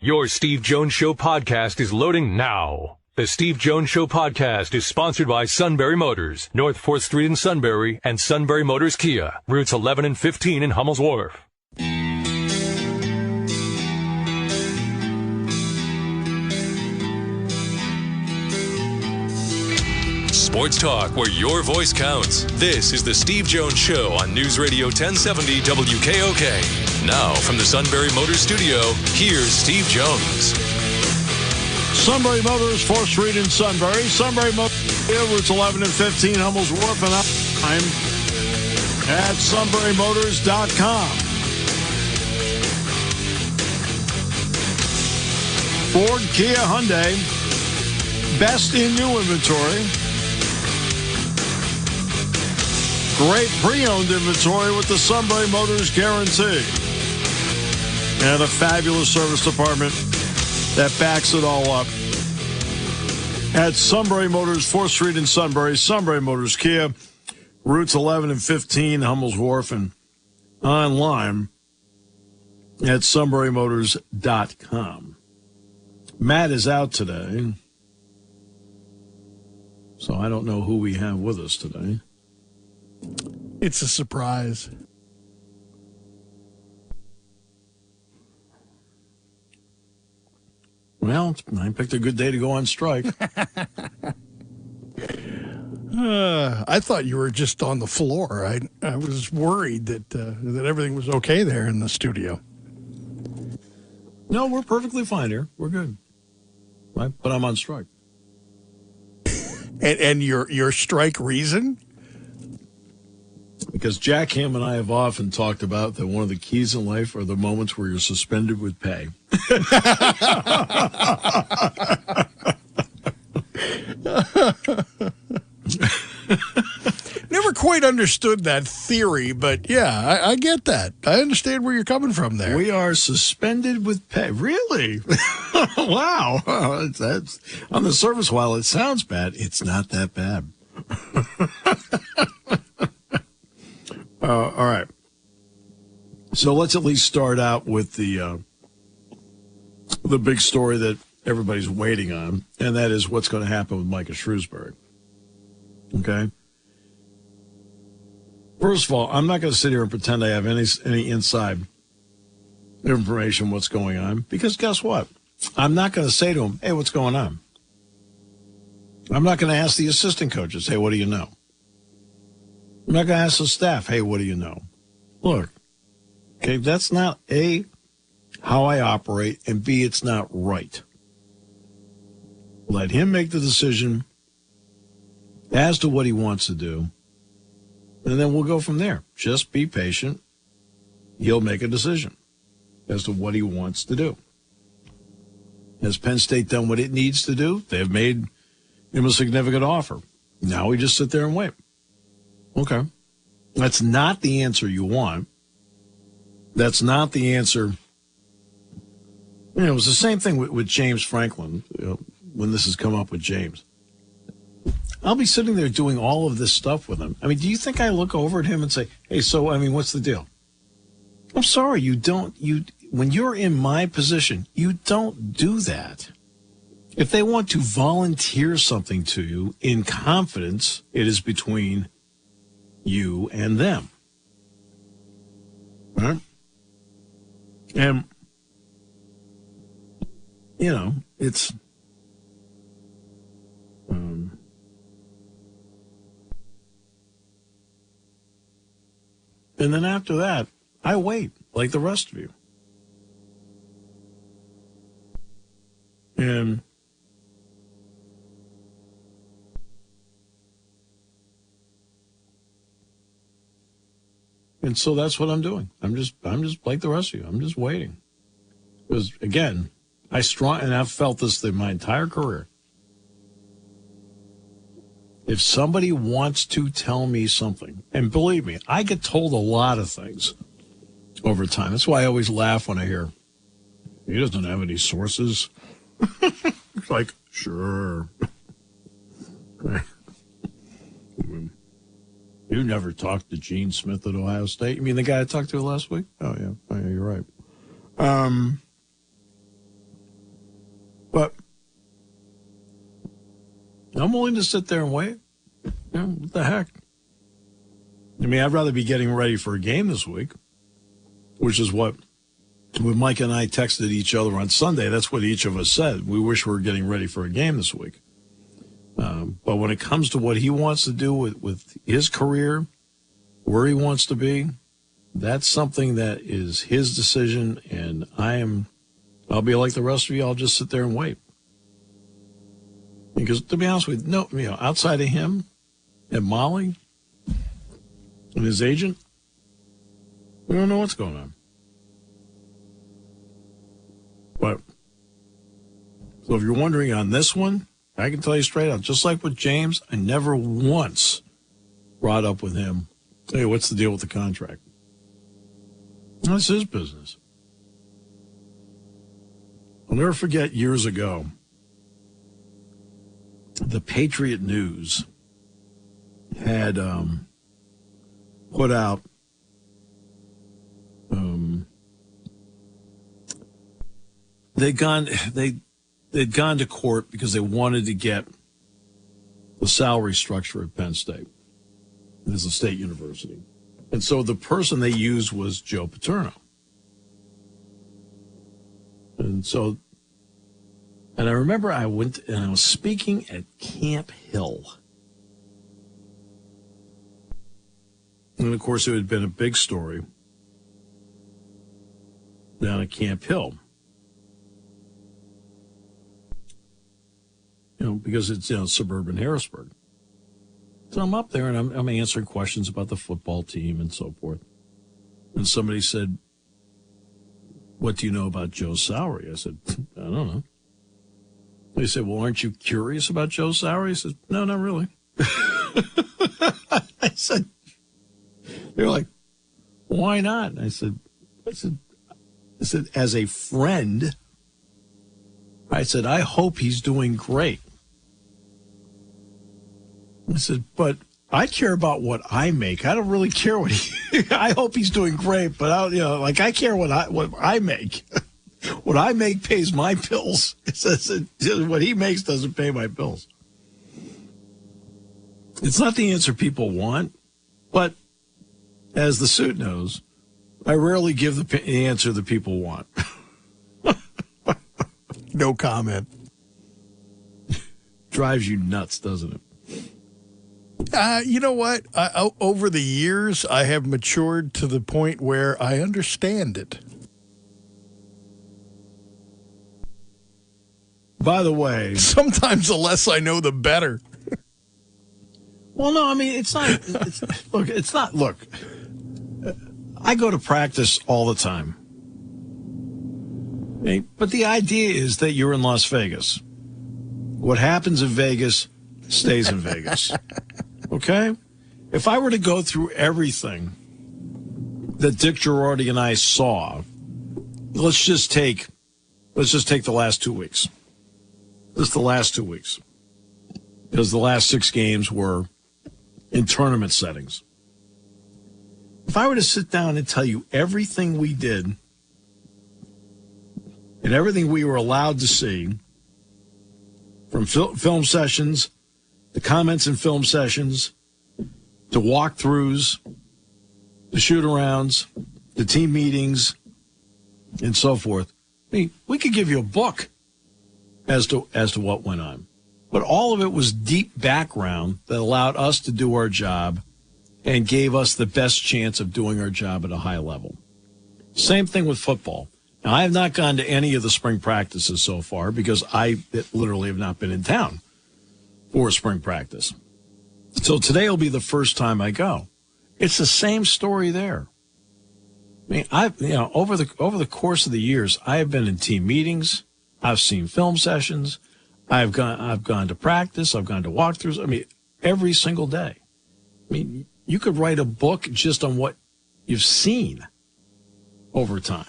Your Steve Jones Show podcast is loading now. The Steve Jones Show podcast is sponsored by Sunbury Motors, North 4th Street in Sunbury, and Sunbury Motors Kia, routes 11 and 15 in Hummel's Wharf. Sports talk where your voice counts. This is the Steve Jones Show on News Radio 1070 WKOK. Now from the Sunbury Motors studio, here's Steve Jones. Sunbury Motors, 4th Street in Sunbury. Sunbury Motors, routes 11 and 15, Hummel's Wharf, and I'm at sunburymotors.com. Ford, Kia, Hyundai, best in new inventory. Great pre-owned inventory with the Sunbury Motors guarantee. And a fabulous service department that backs it all up. At Sunbury Motors, 4th Street in Sunbury, Sunbury Motors Kia, routes 11 and 15, Hummel's Wharf, and online at sunburymotors.com. Matt is out today, so I don't know who we have with us today. It's a surprise. Well, I picked a good day to go on strike. I thought you were just on the floor. I was worried that everything was okay there in the studio. No, we're perfectly fine here. We're good. Right? But I'm on strike. And your strike reason? Because Jack Ham and I have often talked about that one of the keys in life are the moments where you're suspended with pay. Never quite understood that theory, but yeah, I get that. I understand where you're coming from there. We are suspended with pay. Really? Wow. That's on the surface, while it sounds bad, it's not that bad. All right. So let's at least start out with the big story that everybody's waiting on, and that is what's going to happen with Micah Shrewsbury. Okay? First of all, I'm not going to sit here and pretend I have any inside information what's going on, because guess what? I'm not going to say to him, hey, what's going on? I'm not going to ask the assistant coaches, hey, what do you know? I'm not going to ask the staff, hey, what do you know? Look, okay, that's not A, how I operate, and B, it's not right. Let him make the decision as to what he wants to do, and then we'll go from there. Just be patient. He'll make a decision as to what he wants to do. Has Penn State done what it needs to do? They've made him a significant offer. Now we just sit there and wait. Okay. That's not the answer you want. That's not the answer. You know, it was the same thing with James Franklin, when this has come up with James. I'll be sitting there doing all of this stuff with him. I mean, do you think I look over at him and say, hey, so, I mean, what's the deal? I'm sorry, when you're in my position, you don't do that. If they want to volunteer something to you in confidence, it is between you and them. All right? And, you know, it's... and then after that, I wait, like the rest of you. And so that's what I'm doing. I'm just like the rest of you. I'm just waiting. Because again, I've felt this through my entire career. If somebody wants to tell me something, and believe me, I get told a lot of things over time. That's why I always laugh when I hear, he doesn't have any sources. It's like, sure. You never talked to Gene Smith at Ohio State? You mean the guy I talked to last week? Oh, yeah. Oh, yeah, you're right. I'm willing to sit there and wait. What the heck? I mean, I'd rather be getting ready for a game this week, which is what when Mike and I texted each other on Sunday, that's what each of us said. We wish we were getting ready for a game this week. But when it comes to what he wants to do with his career, where he wants to be, that's something that is his decision, and I'll be like the rest of you. I'll just sit there and wait. Because to be honest with you, outside of him and Molly and his agent, we don't know what's going on. But so if you're wondering on this one, I can tell you straight out, just like with James, I never once brought up with him, hey, what's the deal with the contract? That's his business. I'll never forget years ago, the Patriot News had put out they'd gone to court because they wanted to get the salary structure at Penn State. It is a state university. And so the person they used was Joe Paterno. And I remember I went and I was speaking at Camp Hill. And of course, it had been a big story down at Camp Hill. Because it's suburban Harrisburg. So I'm up there and I'm answering questions about the football team and so forth. And somebody said, what do you know about Joe's salary? I said, I don't know. They said, well, aren't you curious about Joe's salary? I said, no, not really. I said, they're like, why not? I said, as a friend, I said, I hope he's doing great. I said, but I care about what I make. I don't really care what I hope he's doing great, but I care what I make. What I make pays my bills. It says what he makes doesn't pay my bills. It's not the answer people want, but as the suit knows, I rarely give the answer that people want. No comment. Drives you nuts, doesn't it? You know what? Over the years, I have matured to the point where I understand it. By the way, sometimes the less I know, the better. Well, no, I mean, it's not. Look, I go to practice all the time. Okay? But the idea is that you're in Las Vegas. What happens in Vegas stays in Vegas. Okay? If I were to go through everything that Dick Girardi and I saw, let's just take the last 2 weeks. Just the last 2 weeks. Because the last 6 games were in tournament settings. If I were to sit down and tell you everything we did and everything we were allowed to see, from film sessions, the comments in film sessions, to walkthroughs, the shoot-arounds, the team meetings, and so forth. I mean, we could give you a book as to what went on. But all of it was deep background that allowed us to do our job and gave us the best chance of doing our job at a high level. Same thing with football. Now, I have not gone to any of the spring practices so far because I literally have not been in town for spring practice. So today will be the first time I go. It's the same story there. I mean, over the course of the years, I have been in team meetings. I've seen film sessions. I've gone to practice. I've gone to walkthroughs. I mean, every single day. I mean, you could write a book just on what you've seen over time.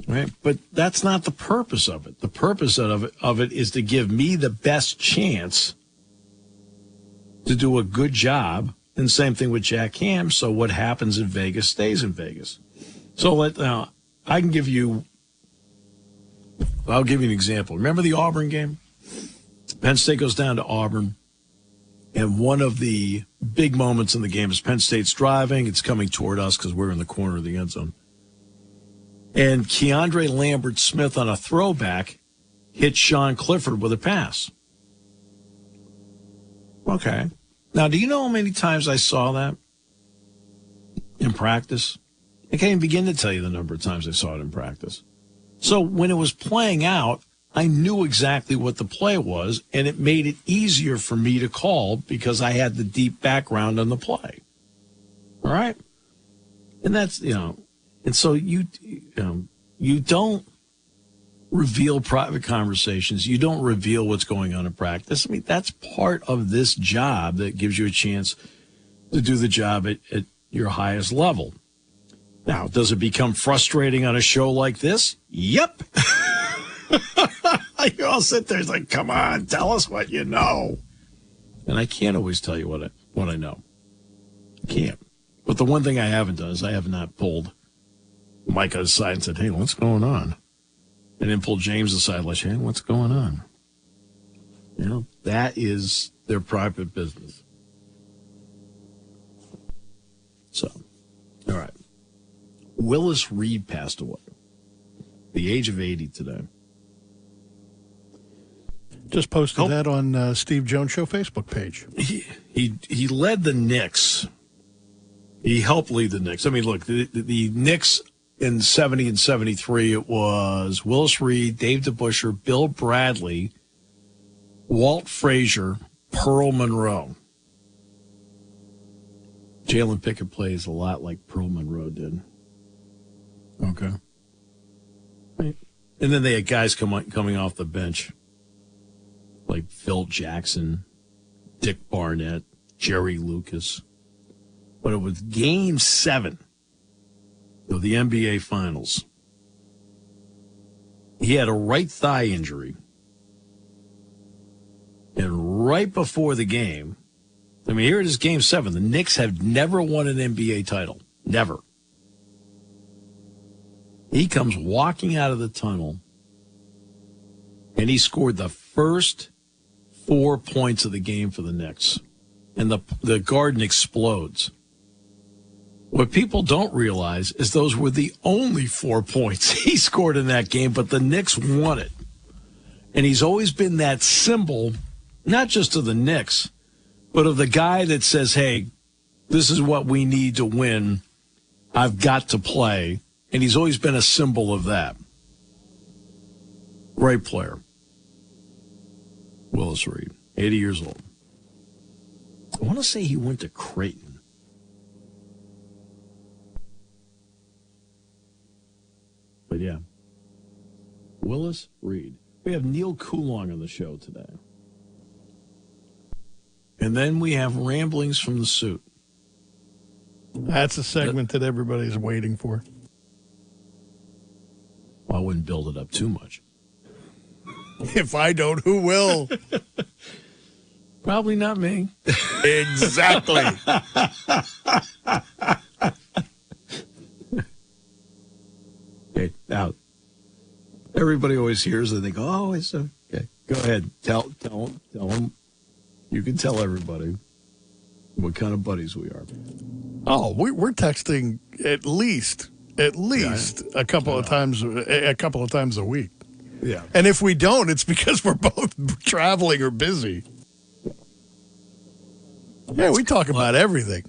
Right? But that's not the purpose of it. The purpose of it is to give me the best chance to do a good job. And same thing with Jack Ham. So what happens in Vegas stays in Vegas. So I'll give you an example. Remember the Auburn game? Penn State goes down to Auburn, and one of the big moments in the game is Penn State's driving. It's coming toward us because we're in the corner of the end zone. And Keandre Lambert-Smith on a throwback hit Sean Clifford with a pass. Okay. Now, do you know how many times I saw that in practice? I can't even begin to tell you the number of times I saw it in practice. So when it was playing out, I knew exactly what the play was, and it made it easier for me to call because I had the deep background on the play. All right? And that's, and so you don't reveal private conversations. You don't reveal what's going on in practice. I mean, that's part of this job that gives you a chance to do the job at your highest level. Now, does it become frustrating on a show like this? Yep. You all sit there, it's like, come on, tell us what you know. And I can't always tell you what I know. I can't. But the one thing I haven't done is I have not pulled Micah aside and said, hey, what's going on? And then pulled James aside, like, hey, what's going on? That is their private business. So, all right. Willis Reed passed away at the age of 80 today. Just posted that on Steve Jones Show Facebook page. He led the Knicks. He helped lead the Knicks. I mean, look, the Knicks in 70 and 73, it was Willis Reed, Dave DeBusschere, Bill Bradley, Walt Frazier, Pearl Monroe. Jalen Pickett plays a lot like Pearl Monroe did. Okay. Right. And then they had guys coming off the bench like Phil Jackson, Dick Barnett, Jerry Lucas. But it was Game 7 of the NBA Finals. He had a right thigh injury. And right before the game, I mean, here it is, Game 7. The Knicks have never won an NBA title. Never. He comes walking out of the tunnel, and he scored the first 4 points of the game for the Knicks. And the garden explodes. What people don't realize is those were the only 4 points he scored in that game, but the Knicks won it. And he's always been that symbol, not just of the Knicks, but of the guy that says, hey, this is what we need to win. I've got to play. And he's always been a symbol of that. Great player. Willis Reed, 80 years old. I want to say he went to Creighton. But yeah, Willis Reed. We have Neal Coolong on the show today. And then we have Ramblings from the Suit. That's a segment that everybody's waiting for. Well, I wouldn't build it up too much. If I don't, who will? Probably not me. Exactly. Okay, now, everybody always hears and they go, oh, it's okay. Go ahead. Tell them. You can tell everybody what kind of buddies we are. Oh, we're texting at least a couple of times a week. Yeah. And if we don't, it's because we're both traveling or busy. Yeah, we talk about everything.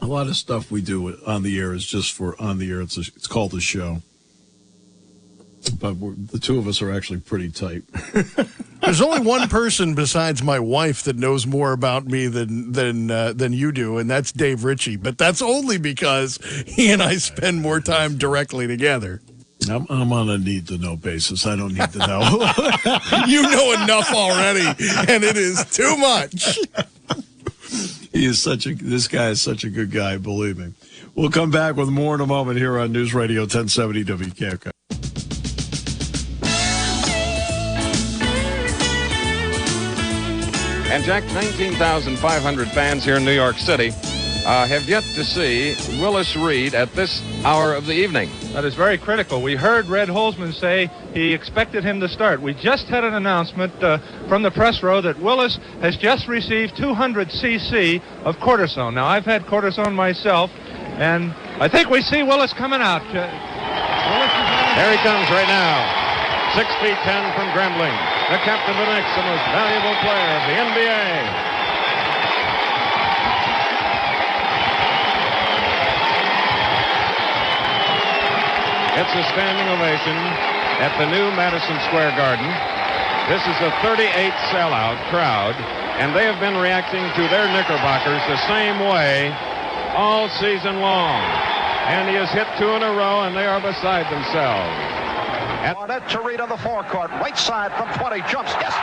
A lot of stuff we do on the air is just for on the air. It's called the show. But the two of us are actually pretty tight. There's only one person besides my wife that knows more about me than you do, and that's Dave Ritchie. But that's only because he and I spend more time directly together. I'm on a need-to-know basis. I don't need to know. You know enough already, and it is too much. This guy is such a good guy, believe me. We'll come back with more in a moment here on News Radio 1070 WKOK. And Jack, 19,500 fans here in New York City have yet to see Willis Reed at this hour of the evening. That is very critical. We heard Red Holzman say he expected him to start. We just had an announcement from the press row that Willis has just received 200 cc of cortisone. Now, I've had cortisone myself, and I think we see Willis coming out. Here he comes right now. 6 feet 10 from Grambling. The captain of the Knicks, the most valuable player of the NBA. It's a standing ovation at the new Madison Square Garden. This is a 38 sellout crowd, and they have been reacting to their Knickerbockers the same way all season long. And he has hit 2 in a row, and they are beside themselves. Barnett to Reed on the forecourt. Right side from 20. Jumps. Yes.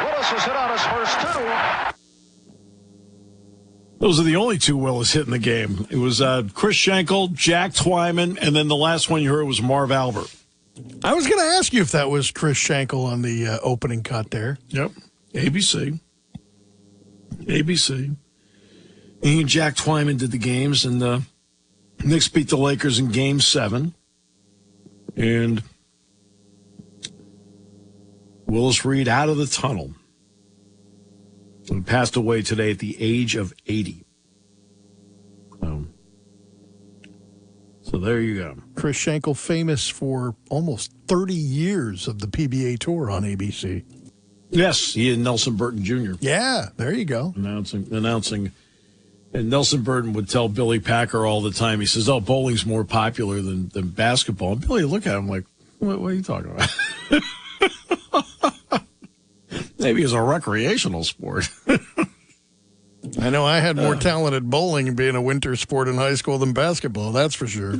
Willis has hit on his first 2. Those are the only 2 Willis hit in the game. It was Chris Schenkel, Jack Twyman, and then the last one you heard was Marv Albert. I was going to ask you if that was Chris Schenkel on the opening cut there. Yep. ABC. He and Jack Twyman did the games, and the Knicks beat the Lakers in Game 7. And Willis Reed out of the tunnel. And passed away today at the age of 80. So there you go. Chris Schenkel, famous for almost 30 years of the PBA Tour on ABC. Yes, he and Nelson Burton Jr. Yeah, there you go. Announcing. And Nelson Burton would tell Billy Packer all the time, he says, bowling's more popular than basketball. And Billy would look at him like, what are you talking about? Maybe it's a recreational sport. I know I had more talent at bowling being a winter sport in high school than basketball, that's for sure.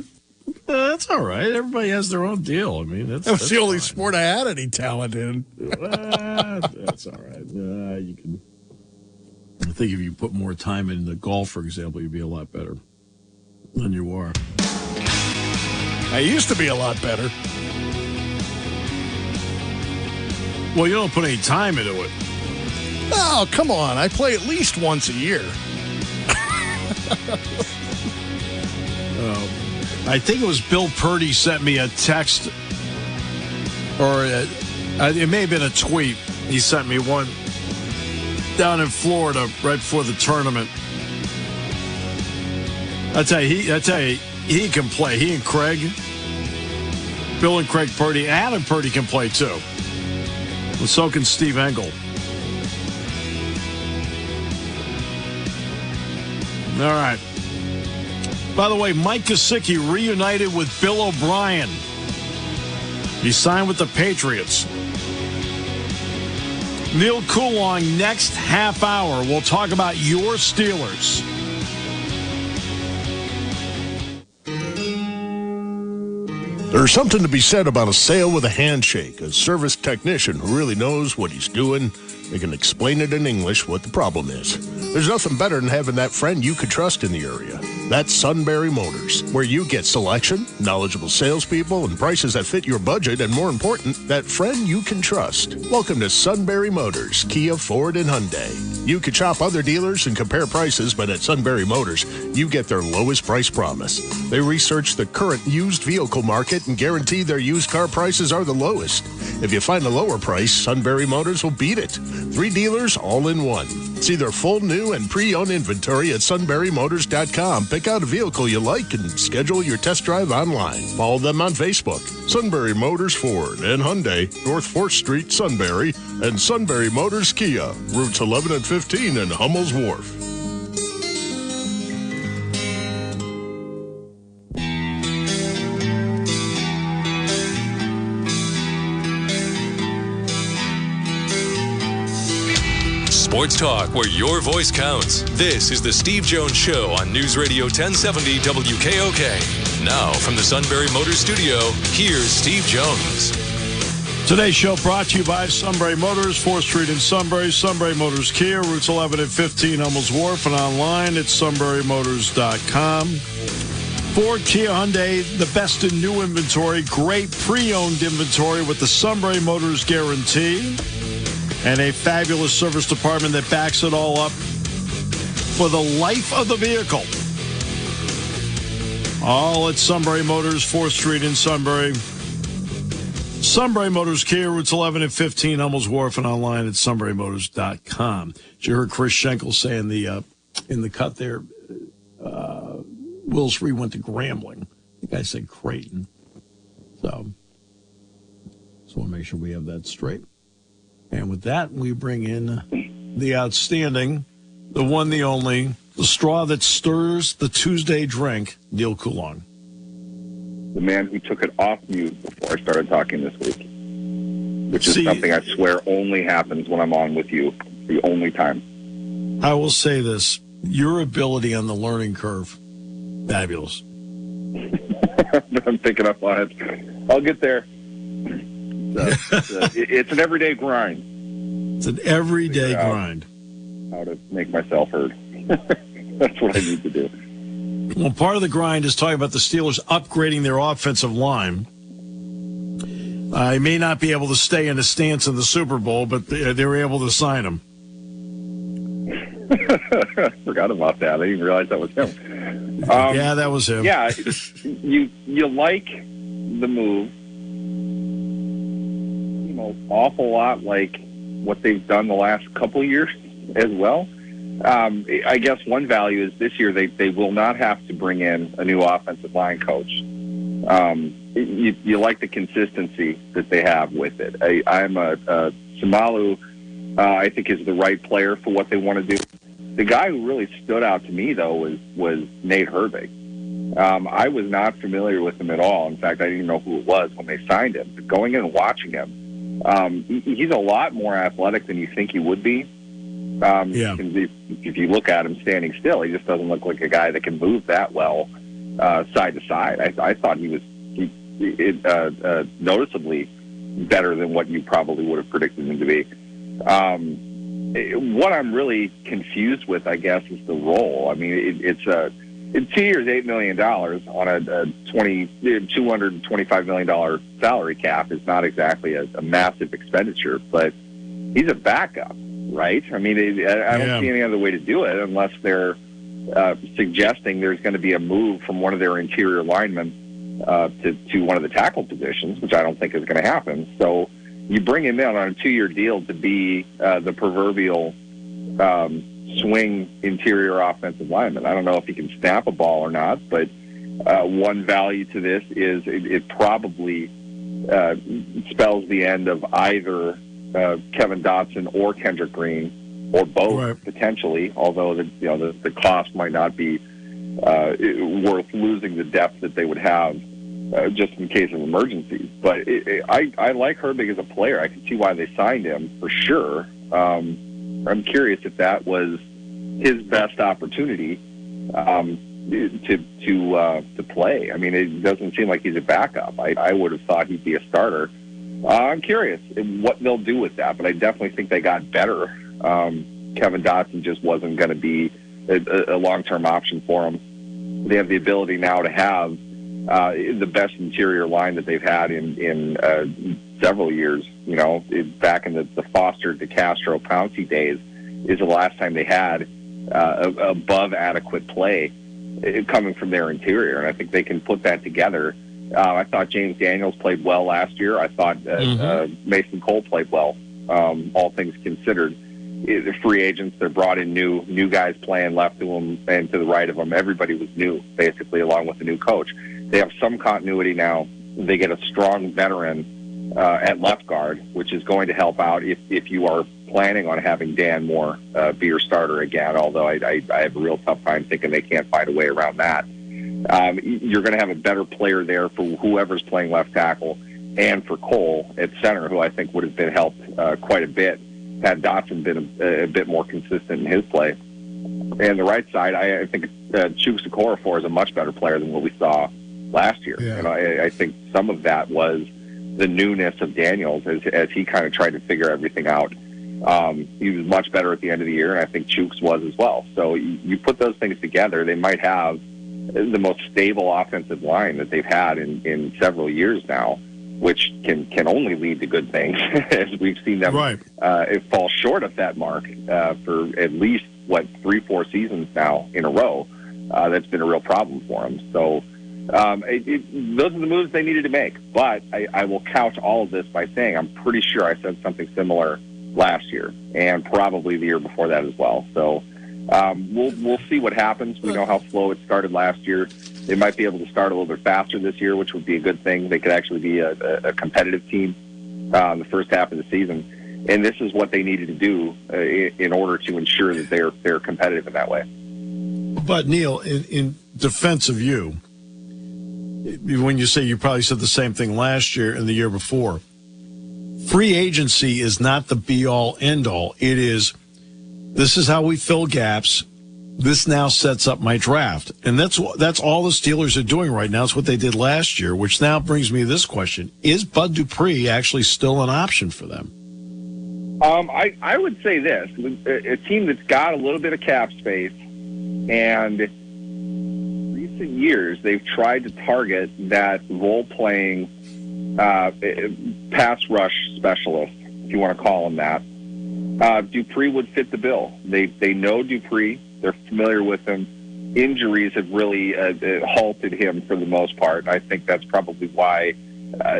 That's all right. Everybody has their own deal. I mean, that was the only sport I had any talent in. That's all right. You can. I think if you put more time in the golf, for example, you'd be a lot better than you are. I used to be a lot better. Well, you don't put any time into it. Oh, come on. I play at least once a year. I think it was Bill Purdy sent me a text, or it may have been a tweet. He sent me one down in Florida right before the tournament. I tell you, he can play. He and Craig, Bill and Craig Purdy, Adam Purdy can play too. And so can Steve Engel. All right. By the way, Mike Gesicki reunited with Bill O'Brien. He signed with the Patriots. Neal Coolong next half hour. We'll talk about your Steelers. There's something to be said about a sale with a handshake, a service technician who really knows what he's doing. They can explain it in English what the problem is. There's nothing better than having that friend you could trust in the area. That's Sunbury Motors, where you get selection, knowledgeable salespeople, and prices that fit your budget, and more important, that friend you can trust. Welcome to Sunbury Motors, Kia, Ford, and Hyundai. You could shop other dealers and compare prices, but at Sunbury Motors, you get their lowest price promise. They research the current used vehicle market and guarantee their used car prices are the lowest. If you find a lower price, Sunbury Motors will beat it. 3 dealers all in one. See their full new and pre-owned inventory at sunburymotors.com. Pick out a vehicle you like and schedule your test drive online. Follow them on Facebook. Sunbury Motors Ford and Hyundai, North 4th Street, Sunbury, and Sunbury Motors Kia, routes 11 and 15 in Hummel's Wharf. Sports talk where your voice counts. This is the Steve Jones Show on News Radio 1070 WKOK. Now from the Sunbury Motors Studio, here's Steve Jones. Today's show brought to you by Sunbury Motors, 4th Street in Sunbury, Sunbury Motors Kia, routes 11 and 15, Hummel's Wharf, and online at sunburymotors.com. Ford, Kia, Hyundai, the best in new inventory, great pre-owned inventory with the Sunbury Motors guarantee, and a fabulous service department that backs it all up for the life of the vehicle. All at Sunbury Motors, 4th Street in Sunbury. Sunbury Motors Kia, routes 11 and 15, Hummel's Wharf, and online at sunburymotors.com. Did you hear Chris Schenkel say in the cut there, Willis Reed went to Grambling. I think I said Creighton. So, just want to make sure we have that straight. And with that, we bring in the outstanding, the one, the only, the straw that stirs the Tuesday drink, Neal Coolong. The man who took it off mute before I started talking this week, which is something I swear only happens when I'm on with you. It's the only time. I will say this. Your ability on the learning curve, fabulous. I'm picking up on it. I'll get there. It's an everyday grind. It's an everyday grind. How to make myself heard. That's what I need to do. Well, part of the grind is talking about the Steelers upgrading their offensive line. I may not be able to stay in a stance in the Super Bowl, but they were able to sign him. Forgot about that. I didn't realize that was him. Yeah, that was him. Yeah, you like the move. Awful lot like what they've done the last couple of years as well. I guess one value is this year they will not have to bring in a new offensive line coach. You like the consistency that they have with it. I'm a Samalu, I think, is the right player for what they want to do. The guy who really stood out to me, though, was Nate Herbig. I was not familiar with him at all. In fact, I didn't even know who it was when they signed him. But going in and watching him, he's a lot more athletic than you think he would be. If you look at him standing still, he just doesn't look like a guy that can move that well side to side. I thought he was noticeably better than what you probably would have predicted him to be. What I'm really confused with, I guess, is the role. I mean, it's 2 years, $8 million on a $225 million salary cap is not exactly a massive expenditure, but he's a backup, right? I mean, I don't see any other way to do it unless they're suggesting there's going to be a move from one of their interior linemen to one of the tackle positions, which I don't think is going to happen. So you bring him in on a 2-year deal to be the proverbial swing interior offensive lineman. I don't know if he can snap a ball or not, but one value to this is it probably spells the end of either Kevin Dotson or Kendrick Green, or both potentially. Although the cost might not be worth losing the depth that they would have just in case of emergencies. But I like Herbig as a player. I can see why they signed him for sure. I'm curious if that was his best opportunity to play. I mean, it doesn't seem like he's a backup. I would have thought he'd be a starter. I'm curious what they'll do with that, but I definitely think they got better. Kevin Dotson just wasn't going to be a long-term option for him. They have the ability now to have the best interior line that they've had in several years. Back in the Foster, DeCastro, Pouncey days is the last time they had above adequate play coming from their interior, and I think they can put that together. I thought James Daniels played well last year. I thought Mason Cole played well, all things considered. The free agents, they're brought in new guys playing left to them and to the right of them. Everybody was new, basically, along with the new coach. They have some continuity now. They get a strong veteran at left guard, which is going to help out if you are planning on having Dan Moore be your starter again, although I have a real tough time thinking they can't find a way around that. You're going to have a better player there for whoever's playing left tackle and for Cole at center, who I think would have been helped quite a bit had Dotson been a bit more consistent in his play. And the right side, I think Chuks Okorafor is a much better player than what we saw last year. Yeah. And I think some of that was the newness of Daniels as he kind of tried to figure everything out. He was much better at the end of the year, and I think Chuks was as well. So you put those things together, they might have the most stable offensive line that they've had in several years now, which can only lead to good things, as we've seen them fall short of that mark for at least, 3-4 seasons now in a row. That's been a real problem for them. So Those are the moves they needed to make. But I will couch all of this by saying I'm pretty sure I said something similar last year and probably the year before that as well. So we'll see what happens. We know how slow it started last year. They might be able to start a little bit faster this year, which would be a good thing. They could actually be a competitive team in the first half of the season. And this is what they needed to do in order to ensure that they're competitive in that way. But, Neal, in defense of you, when you say you probably said the same thing last year and the year before, free agency is not the be-all, end-all. It is, this is how we fill gaps. This now sets up my draft. And that's all the Steelers are doing right now. It's what they did last year, which now brings me to this question. Is Bud Dupree actually still an option for them? I would say this. A team that's got a little bit of cap space, and recent years they've tried to target that role-playing pass rush specialist, if you want to call him that. Dupree would fit the bill. They know Dupree. They're familiar with him. Injuries have really halted him for the most part. I think that's probably why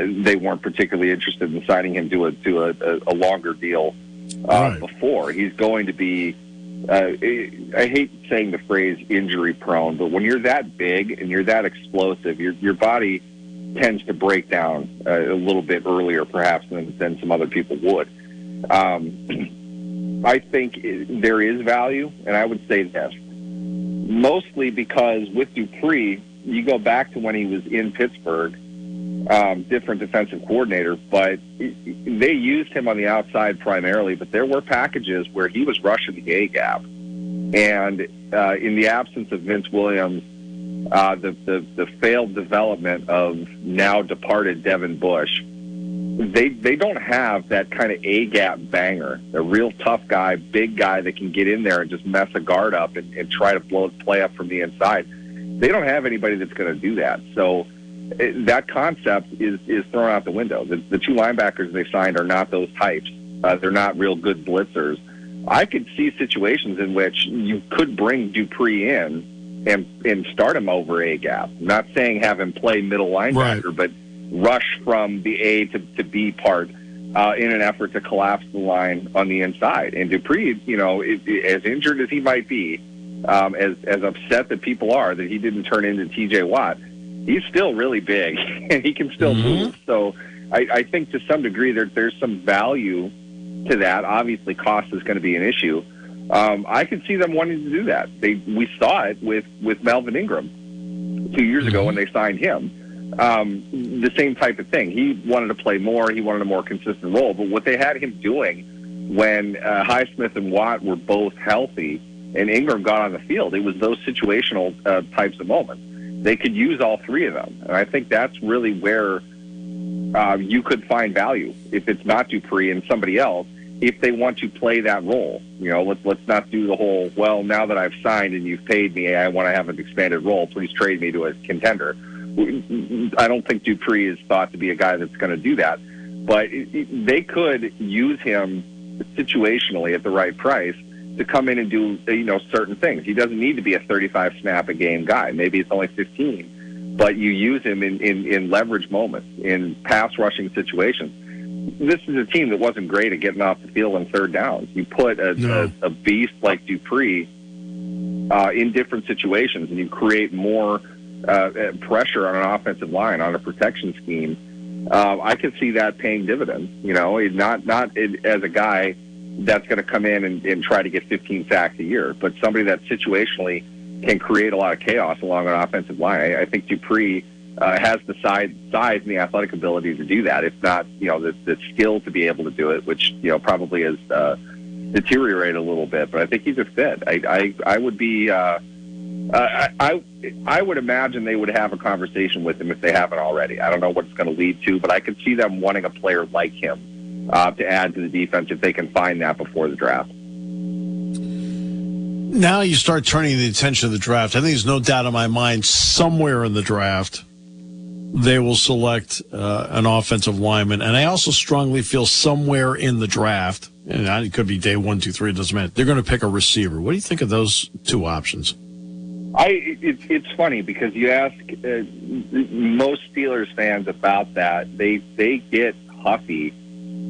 they weren't particularly interested in signing him to a longer deal before. He's going to be, I hate saying the phrase injury prone, but when you're that big and you're that explosive, your body tends to break down a little bit earlier perhaps than some other people would. I think there is value, and I would say this, mostly because with Dupree, you go back to when he was in Pittsburgh, different defensive coordinator, but they used him on the outside primarily, but there were packages where he was rushing the A-gap. And in the absence of Vince Williams, the failed development of now departed Devin Bush, they don't have that kind of A-gap banger, a real tough guy, big guy that can get in there and just mess a guard up and try to blow the play up from the inside. They don't have anybody that's going to do that. So that concept is thrown out the window. The two linebackers they signed are not those types. They're not real good blitzers. I could see situations in which you could bring Dupree in and start him over A-gap. I'm not saying have him play middle linebacker, but rush from the A to B part in an effort to collapse the line on the inside. And Dupree, as injured as he might be, as upset that people are that he didn't turn into T.J. Watt, he's still really big, and he can still move. So I think to some degree there's some value to that. Obviously, cost is going to be an issue. I could see them wanting to do that. We saw it with Melvin Ingram 2 years ago when they signed him. The same type of thing. He wanted to play more. He wanted a more consistent role. But what they had him doing when Highsmith and Watt were both healthy and Ingram got on the field, it was those situational types of moments. They could use all three of them. And I think that's really where you could find value if it's not Dupree and somebody else, if they want to play that role. Let's not do the whole, well, now that I've signed and you've paid me, I want to have an expanded role. Please trade me to a contender. I don't think Dupree is thought to be a guy that's going to do that. But they could use him situationally at the right price to come in and do certain things. He doesn't need to be a 35 snap a game guy. Maybe it's only 15, but you use him in leverage moments, in pass rushing situations. This is a team that wasn't great at getting off the field on third downs. You put a beast like Dupree in different situations, and you create more pressure on an offensive line, on a protection scheme. I could see that paying dividends. Not as a guy that's going to come in and try to get 15 sacks a year, but somebody that situationally can create a lot of chaos along an offensive line. I think Dupree has the size and the athletic ability to do that, if not, the skill to be able to do it, which, probably has deteriorated a little bit. But I think he's a fit. I would be... I would imagine they would have a conversation with him if they haven't already. I don't know what it's going to lead to, but I could see them wanting a player like him to add to the defense if they can find that before the draft. Now you start turning the attention to the draft. I think there's no doubt in my mind somewhere in the draft they will select an offensive lineman. And I also strongly feel somewhere in the draft, and it could be day 1, 2, 3, it doesn't matter, they're going to pick a receiver. What do you think of those two options? It's funny because you ask most Steelers fans about that, they get huffy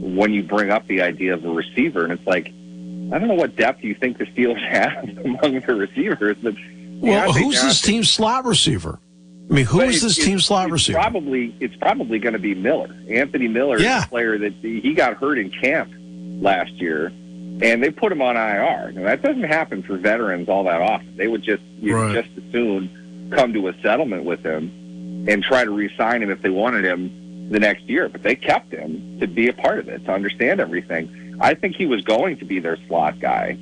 when you bring up the idea of a receiver, and it's like, I don't know what depth you think the Steelers have among the receivers, but well, who's this team's slot receiver? I mean, who is this team's slot receiver? It's probably going to be Miller. Anthony Miller is a player that he got hurt in camp last year, and they put him on IR. Now, that doesn't happen for veterans all that often. They would just as soon come to a settlement with him and try to re-sign him if they wanted him the next year. But they kept him to be a part of it, to understand everything. I think he was going to be their slot guy.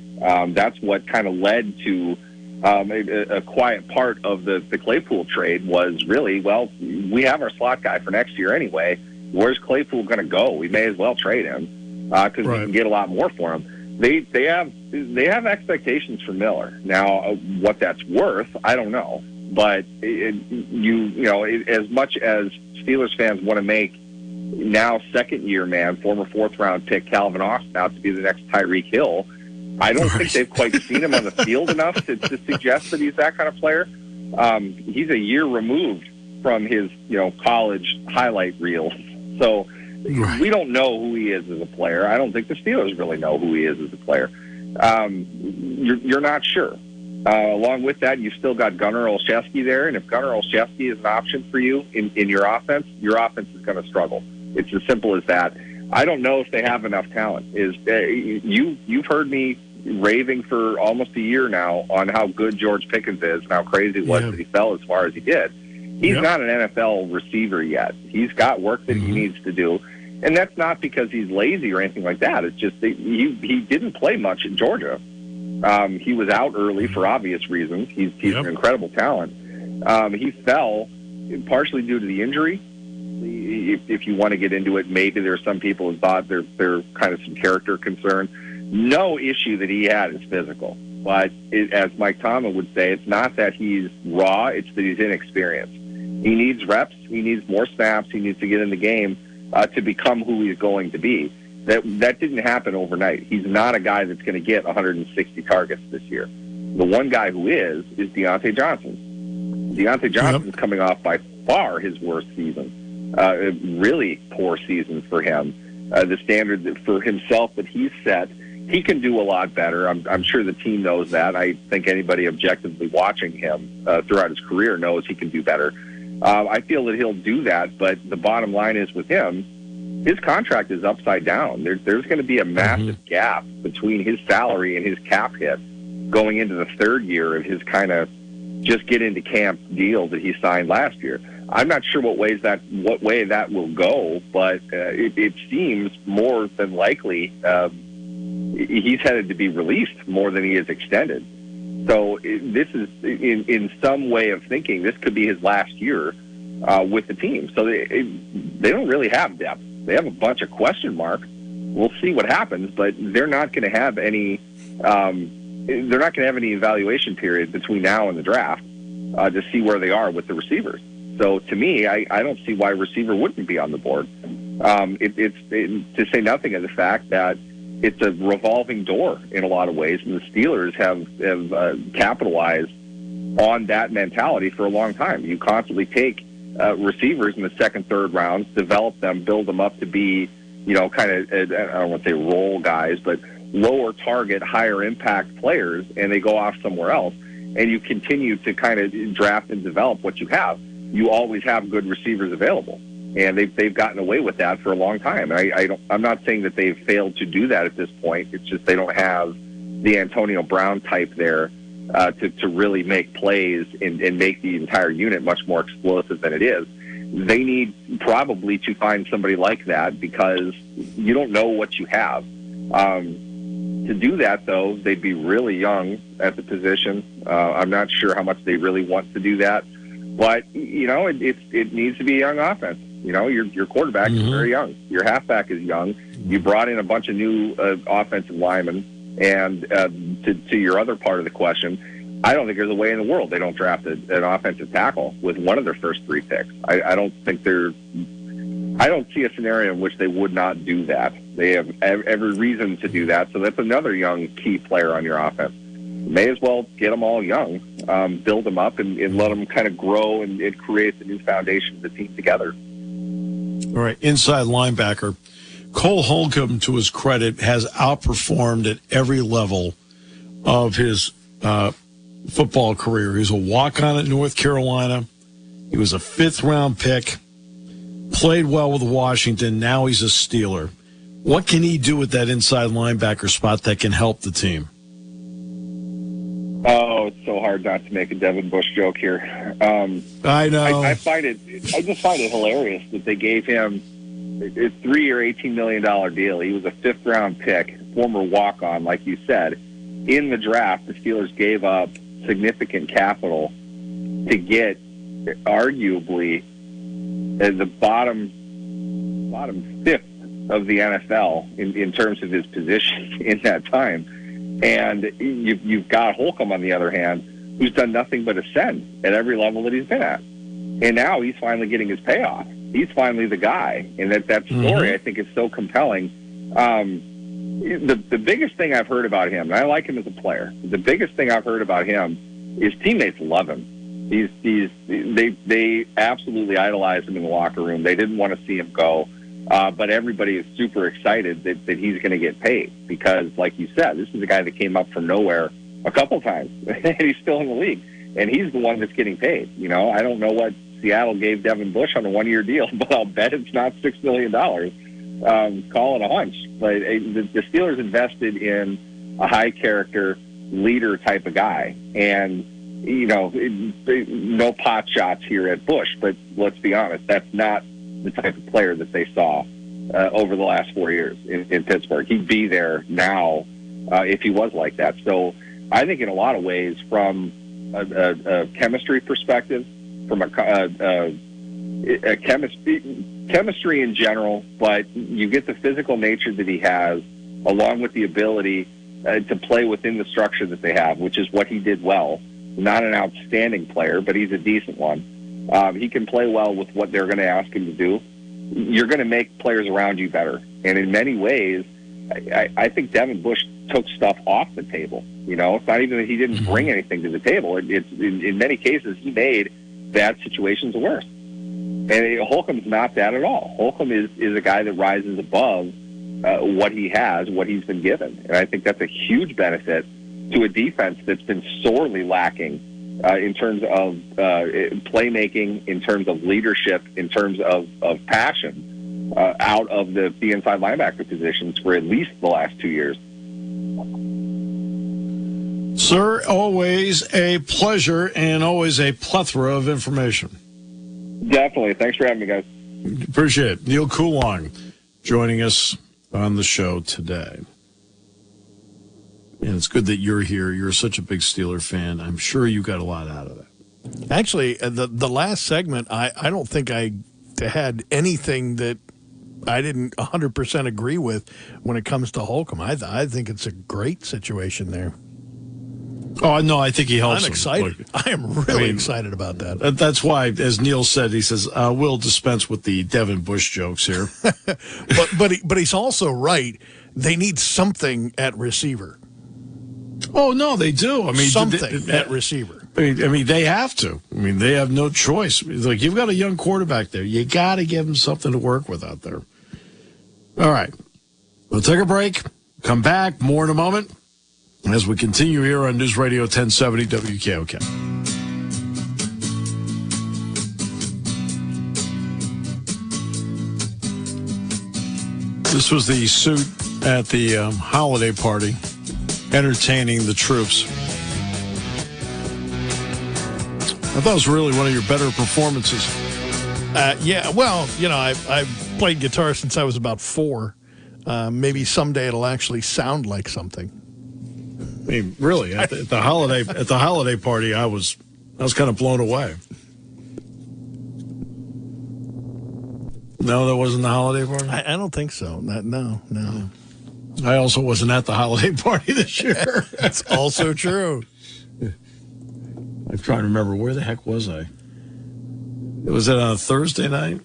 That's what kind of led to a quiet part of the Claypool trade was really, well, we have our slot guy for next year anyway. Where's Claypool going to go? We may as well trade him because we can get a lot more for him. They have expectations for Miller. Now, what that's worth, I don't know. But as much as Steelers fans want to make now second-year man, former fourth-round pick Calvin Austin out to be the next Tyreek Hill, I don't think they've quite seen him on the field enough to suggest that he's that kind of player. He's a year removed from his college highlight reels, so we don't know who he is as a player. I don't think the Steelers really know who he is as a player. You're not sure. Along with that, you've still got Gunnar Olszewski there, and if Gunnar Olszewski is an option for you in your offense is going to struggle. It's as simple as that. I don't know if they have enough talent. You've heard me raving for almost a year now on how good George Pickens is and how crazy it was that he fell as far as he did. He's not an NFL receiver yet. He's got work that he needs to do, and that's not because he's lazy or anything like that. It's just that he didn't play much in Georgia. He was out early for obvious reasons. He's an incredible talent. He fell partially due to the injury. If you want to get into it, maybe there are some people who thought there kind of some character concern. No issue that he had is physical. But as Mike Tomlin would say, it's not that he's raw, it's that he's inexperienced. He needs reps. He needs more snaps. He needs to get in the game to become who he's going to be. That didn't happen overnight. He's not a guy that's going to get 160 targets this year. The one guy who is Deontay Johnson. Deontay Johnson's coming off by far his worst season. A really poor season for him. The standard for himself that he's set, he can do a lot better. I'm sure the team knows that. I think anybody objectively watching him throughout his career knows he can do better. I feel that he'll do that, but the bottom line is with him, his contract is upside down. There's going to be a massive gap between his salary and his cap hit going into the third year of his kind of just get into camp deal that he signed last year. I'm not sure what way that will go, but it seems more than likely he's headed to be released more than he is extended. So this is, in some way of thinking, this could be his last year with the team. So they don't really have depth. They have a bunch of question marks. We'll see what happens, but they're not going to have any. They're not going to have any evaluation period between now and the draft to see where they are with the receivers. So to me, I don't see why receiver wouldn't be on the board. To say nothing of the fact that it's a revolving door in a lot of ways, and the Steelers have capitalized on that mentality for a long time. You constantly take receivers in the second, third rounds, develop them, build them up to be, kind of, I don't want to say role guys, but lower target, higher impact players, and they go off somewhere else. And you continue to kind of draft and develop what you have. You always have good receivers available, and they've gotten away with that for a long time. I'm not saying that they've failed to do that at this point. It's just they don't have the Antonio Brown type there to really make plays and make the entire unit much more explosive than it is. They need probably to find somebody like that because you don't know what you have. To do that, though, they'd be really young at the position. I'm not sure how much they really want to do that. But, it needs to be a young offense. Your quarterback is very young. Your halfback is young. You brought in a bunch of new offensive linemen. And to your other part of the question, I don't think there's a way in the world they don't draft an offensive tackle with one of their first three picks. I don't see a scenario in which they would not do that. They have every reason to do that. So that's another young key player on your offense. May as well get them all young build him up, and let him kind of grow, and it creates a new foundation of the team together. All right, inside linebacker. Cole Holcomb, to his credit, has outperformed at every level of his football career. He was a walk-on at North Carolina. He was a fifth-round pick, played well with Washington. Now he's a Steeler. What can he do with that inside linebacker spot that can help the team? Oh, it's so hard not to make a Devin Bush joke here. I know. I just find it hilarious that they gave him a 3-year, $18 million deal. He was a fifth-round pick, former walk-on, like you said. In the draft, the Steelers gave up significant capital to get arguably the bottom fifth of the NFL in terms of his position in that time. And you've got Holcomb, on the other hand, who's done nothing but ascend at every level that he's been at. And now he's finally getting his payoff. He's finally the guy. And that story, I think, is so compelling. The biggest thing I've heard about him, and I like him as a player, the biggest thing I've heard about him is teammates love him. They absolutely idolize him in the locker room. They didn't want to see him go. But everybody is super excited that he's going to get paid because, like you said, this is a guy that came up from nowhere a couple times, and he's still in the league. And he's the one that's getting paid. You know, I don't know what Seattle gave Devin Bush on a one-year deal, but I'll bet it's not $6 million. Call it a hunch. But the Steelers invested in a high-character leader type of guy. And, you know, no pot shots here at Bush, but let's be honest, that's not the type of player that they saw over the last 4 years in Pittsburgh. He'd be there now if he was like that. So I think in a lot of ways, from a chemistry perspective, from a chemistry in general, but you get the physical nature that he has, along with the ability to play within the structure that they have, which is what he did well. Not an outstanding player, but he's a decent one. He can play well with what they're going to ask him to do. You're going to make players around you better. And in many ways, I think Devin Bush took stuff off the table. You know, it's not even that he didn't bring anything to the table. It's in many cases, he made bad situations worse. And Holcomb's not that at all. Holcomb is a guy that rises above what he has, what he's been given. And I think that's a huge benefit to a defense that's been sorely lacking in terms of playmaking, in terms of leadership, in terms of passion out of the inside linebacker positions for at least the last 2 years. Sir, always a pleasure and always a plethora of information. Definitely. Thanks for having me, guys. Appreciate it. Neal Coolong joining us on the show today. And it's good that you're here. You're such a big Steeler fan. I'm sure you got a lot out of that. Actually, the last segment, I don't think I had anything that I didn't 100% agree with when it comes to Holcomb. I think it's a great situation there. Oh, no, I think he helps. I'm excited. Look, I am really excited about that. That's why, as Neal said, he says, we'll dispense with the Devin Bush jokes here. but he's also right. They need something at receiver. Oh, no, they do. I mean, something at receiver. I mean, they have to. I mean, they have no choice. It's like, you've got a young quarterback there. You got to give him something to work with out there. All right. We'll take a break. Come back. More in a moment as we continue here on News Radio 1070 WKOK. This was the suit at the holiday party, entertaining the troops. I thought it was really one of your better performances. Yeah, well, you know, I've played guitar since I was about 4. Maybe someday it'll actually sound like something. I mean, really, at the holiday party, I was kind of blown away. No, that wasn't the holiday party? I don't think so. No. I also wasn't at the holiday party this year. That's also true. I'm trying to remember, where the heck was I? Was it on a Thursday night?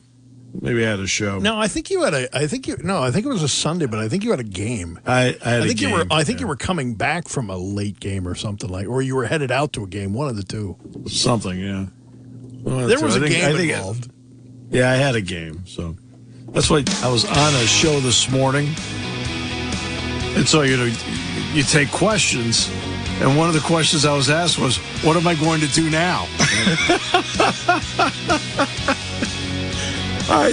Maybe I had a show. No, I think you had I think it was a Sunday, but I think you had a game. I had a game. I think you were coming back from a late game or something or you were headed out to a game, one of the two. Something, yeah. There was a game involved. Yeah, I had a game, so that's why I was on a show this morning. And so, you take questions, and one of the questions I was asked was, what am I going to do now? I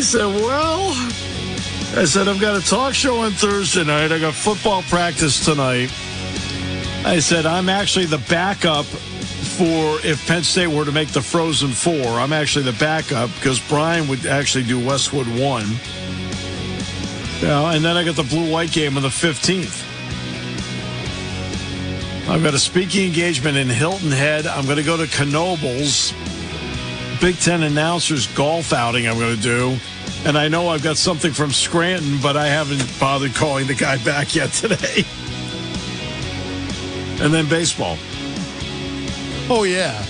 said, I've got a talk show on Thursday night. I got football practice tonight. I said, I'm actually the backup for if Penn State were to make the Frozen Four. I'm actually the backup because Brian would actually do Westwood 1. And then I got the blue-white game on the 15th. I've got a speaking engagement in Hilton Head. I'm going to go to Knoebels. Big Ten announcers golf outing I'm going to do. And I know I've got something from Scranton, but I haven't bothered calling the guy back yet today. And then baseball. Oh, yeah.